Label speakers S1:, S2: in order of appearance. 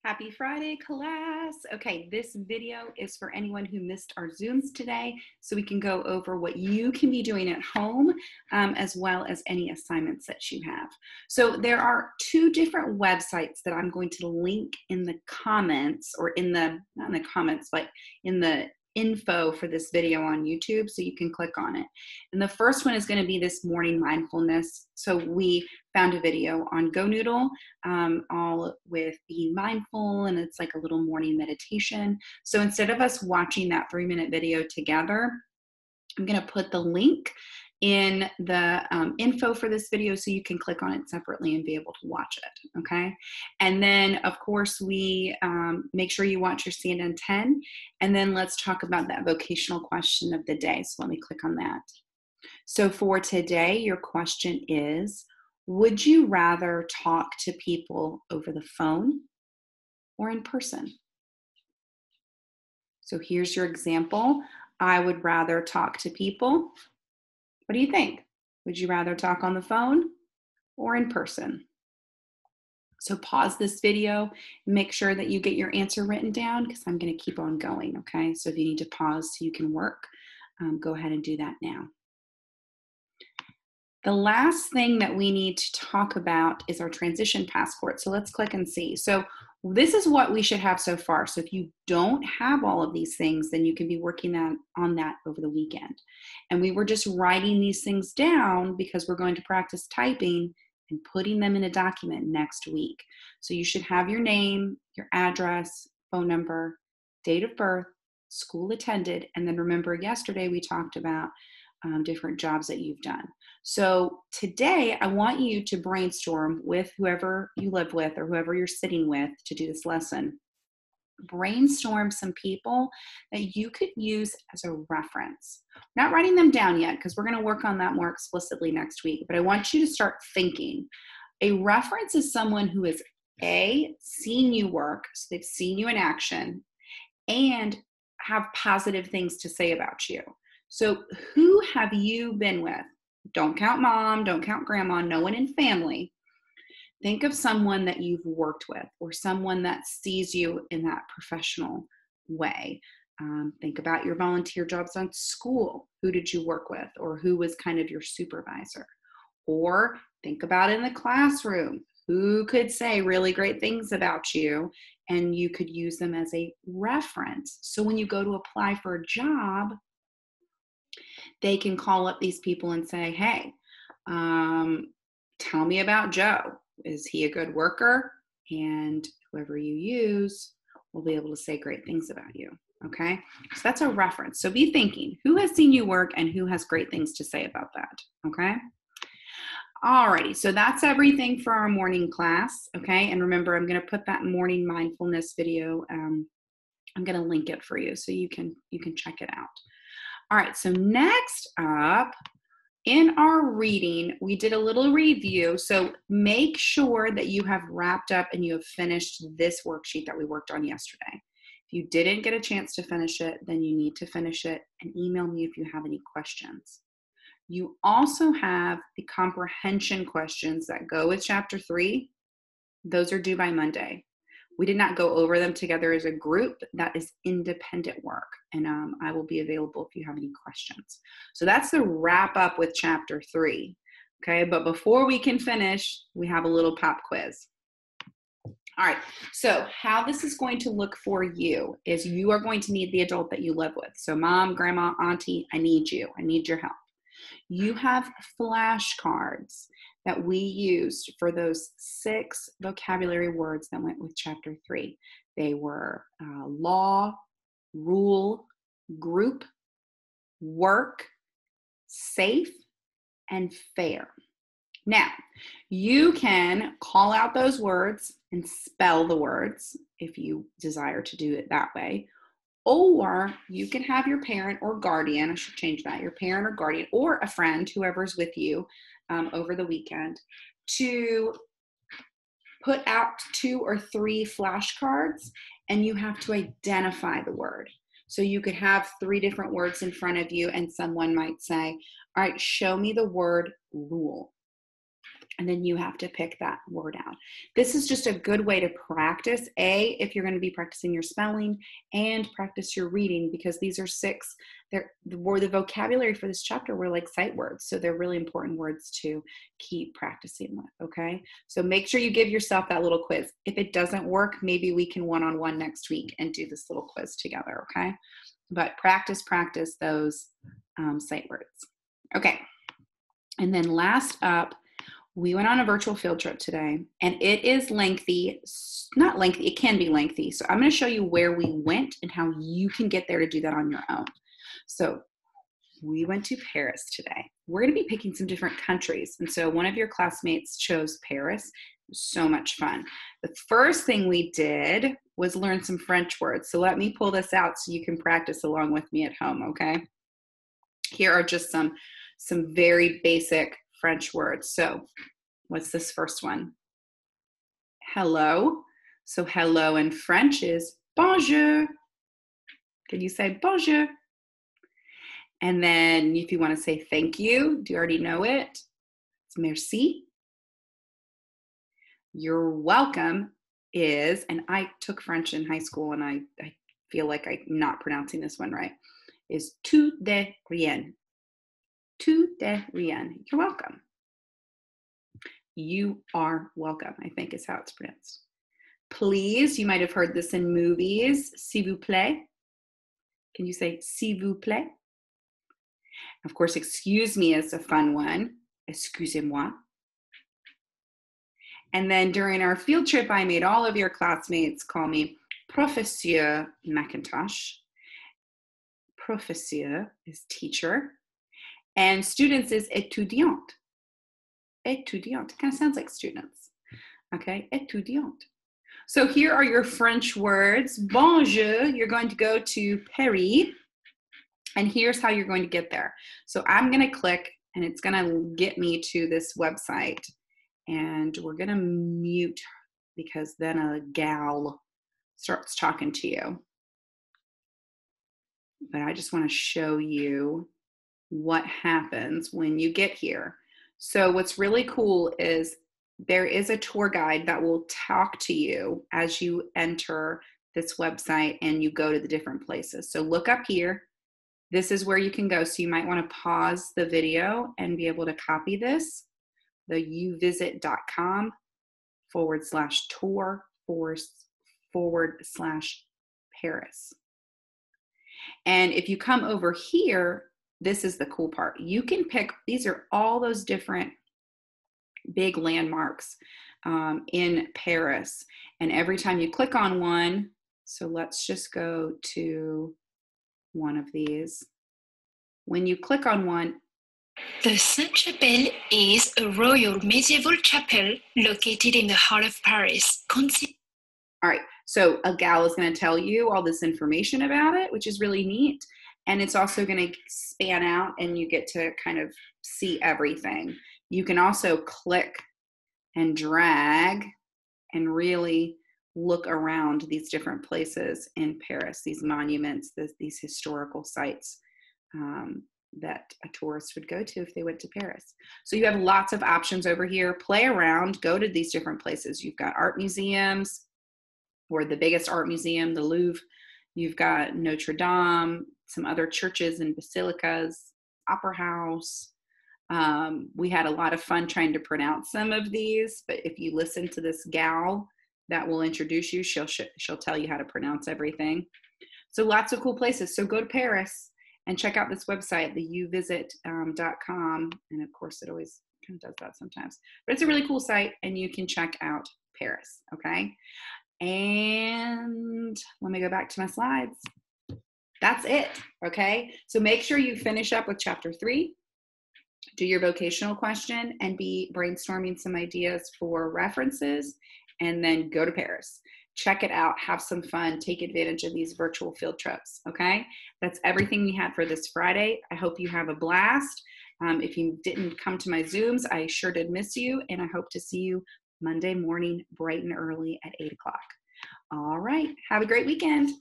S1: Happy Friday, class. Okay, this video is for anyone who missed our Zooms today, so we can go over what you can be doing at home, as well as any assignments that you have. So there are two different websites that I'm going to link in the comments, or not in the comments, but in the info for this video on YouTube, so you can click on it. And the first one is going to be this morning mindfulness. So we found a video on GoNoodle, all with being mindful, and it's like a little morning meditation. So instead of us watching that 3-minute video together, I'm going to put the link in the info for this video so you can click on it separately and be able to watch it, okay? And then, of course, we make sure you watch your Stand on 10, and then let's talk about that vocational question of the day. So let me click on that. So for today, your question is, would you rather talk to people over the phone or in person? So here's your example. I would rather talk to people. What do you think? Would you rather talk on the phone or in person? So pause this video and make sure that you get your answer written down, because I'm going to keep on going, okay? So if you need to pause so you can work, go ahead and do that now. The last thing that we need to talk about is our transition passport. So let's click and see. So this is what we should have so far. So if you don't have all of these things, then you can be working on that over the weekend. And we were just writing these things down because we're going to practice typing and putting them in a document next week. So you should have your name, your address, phone number, date of birth, school attended, and then remember yesterday we talked about different jobs that you've done. So today I want you to brainstorm with whoever you live with or whoever you're sitting with to do this lesson. Brainstorm some people that you could use as a reference. I'm not writing them down yet because we're going to work on that more explicitly next week, but I want you to start thinking. A reference is someone who has seen you work, so they've seen you in action, and have positive things to say about you. So who have you been with? Don't count mom, don't count grandma, no one in family. Think of someone that you've worked with or someone that sees you in that professional way. Think about your volunteer jobs on school. Who did you work with, or who was kind of your supervisor? Or think about in the classroom. Who could say really great things about you, and you could use them as a reference. So when you go to apply for a job, they can call up these people and say, hey, tell me about Joe. Is he a good worker? And whoever you use will be able to say great things about you. Okay, so that's a reference. So be thinking, who has seen you work and who has great things to say about that? Okay. Alrighty, so that's everything for our morning class. Okay, and remember, I'm going to put that morning mindfulness video. I'm going to link it for you so you can check it out. All right, so next up, in our reading, we did a little review. So make sure that you have wrapped up and you have finished this worksheet that we worked on yesterday. If you didn't get a chance to finish it, then you need to finish it and email me if you have any questions. You also have the comprehension questions that go with chapter 3. Those are due by Monday. We did not go over them together as a group. That is independent work, and I will be available if you have any questions. So that's the wrap up with chapter 3. Okay, but before we can finish, we have a little pop quiz. All right, so how this is going to look for you is you are going to need the adult that you live with. So mom, grandma, auntie, I need you. I need your help. You have flashcards that we used for those 6 vocabulary words that went with chapter 3. They were law, rule, group, work, safe, and fair. Now, you can call out those words and spell the words if you desire to do it that way. Or you can have your parent or guardian, I should change that, your parent or guardian or a friend, whoever's with you over the weekend, to put out 2 or 3 flashcards, and you have to identify the word. So you could have 3 different words in front of you, and someone might say, all right, show me the word rule. And then you have to pick that word out. This is just a good way to practice, if you're going to be practicing your spelling, and practice your reading, because these are 6. The vocabulary for this chapter were like sight words. So they're really important words to keep practicing with, okay? So make sure you give yourself that little quiz. If it doesn't work, maybe we can one-on-one next week and do this little quiz together, okay? But practice those sight words. Okay. And then last up, we went on a virtual field trip today, and it is lengthy. Not lengthy, it can be lengthy. So I'm going to show you where we went and how you can get there to do that on your own. So we went to Paris today. We're going to be picking some different countries. And so one of your classmates chose Paris. It was so much fun. The first thing we did was learn some French words. So let me pull this out so you can practice along with me at home, okay? Here are just some very basic French words. So what's this first one? Hello. So hello in French is bonjour. Can you say bonjour? And then if you want to say thank you, do you already know it? It's merci. You're welcome is, and I took French in high school and I feel like I'm not pronouncing this one right, is tout de rien. Tout de rien. You're welcome. You are welcome, I think is how it's pronounced. Please, you might have heard this in movies. S'il vous plaît. Can you say s'il vous plaît? Of course, excuse me is a fun one. Excusez-moi. And then during our field trip, I made all of your classmates call me Professeur McIntosh. Professeur is teacher. And students is étudiante. Étudiante. It kind of sounds like students. Okay, étudiante. So here are your French words. Bonjour, you're going to go to Paris. And here's how you're going to get there. So I'm going to click, and it's going to get me to this website. And we're going to mute because then a gal starts talking to you. But I just want to show you what happens when you get here. So what's really cool is there is a tour guide that will talk to you as you enter this website and you go to the different places. So look up here. This is where you can go. So you might want to pause the video and be able to copy this. The youvisit.com/tour/Paris. And if you come over here, this is the cool part. You can pick, these are all those different big landmarks in Paris. And every time you click on one, so let's just go to one of these. When you click on one,
S2: the Sainte-Chapelle is a royal medieval chapel located in the heart of Paris.
S1: All right, so a gal is going to tell you all this information about it, which is really neat. And it's also going to span out and you get to kind of see everything. You can also click and drag and really look around these different places in Paris, these monuments, these historical sites that a tourist would go to if they went to Paris. So you have lots of options over here. Play around, go to these different places. You've got art museums, or the biggest art museum, the Louvre. You've got Notre Dame, some other churches and basilicas, opera house. We had a lot of fun trying to pronounce some of these, but if you listen to this gal that will introduce you, she'll tell you how to pronounce everything. So lots of cool places. So go to Paris and check out this website, the youvisit.com. And of course, it always kind of does that sometimes. But it's a really cool site, and you can check out Paris, okay? And let me go back to my slides. That's it, okay? So make sure you finish up with chapter 3, do your vocational question, and be brainstorming some ideas for references, and then go to Paris. Check it out, have some fun, take advantage of these virtual field trips, okay? That's everything we had for this Friday. I hope you have a blast. If you didn't come to my Zooms, I sure did miss you, and I hope to see you Monday morning, bright and early at 8 o'clock. All right, have a great weekend.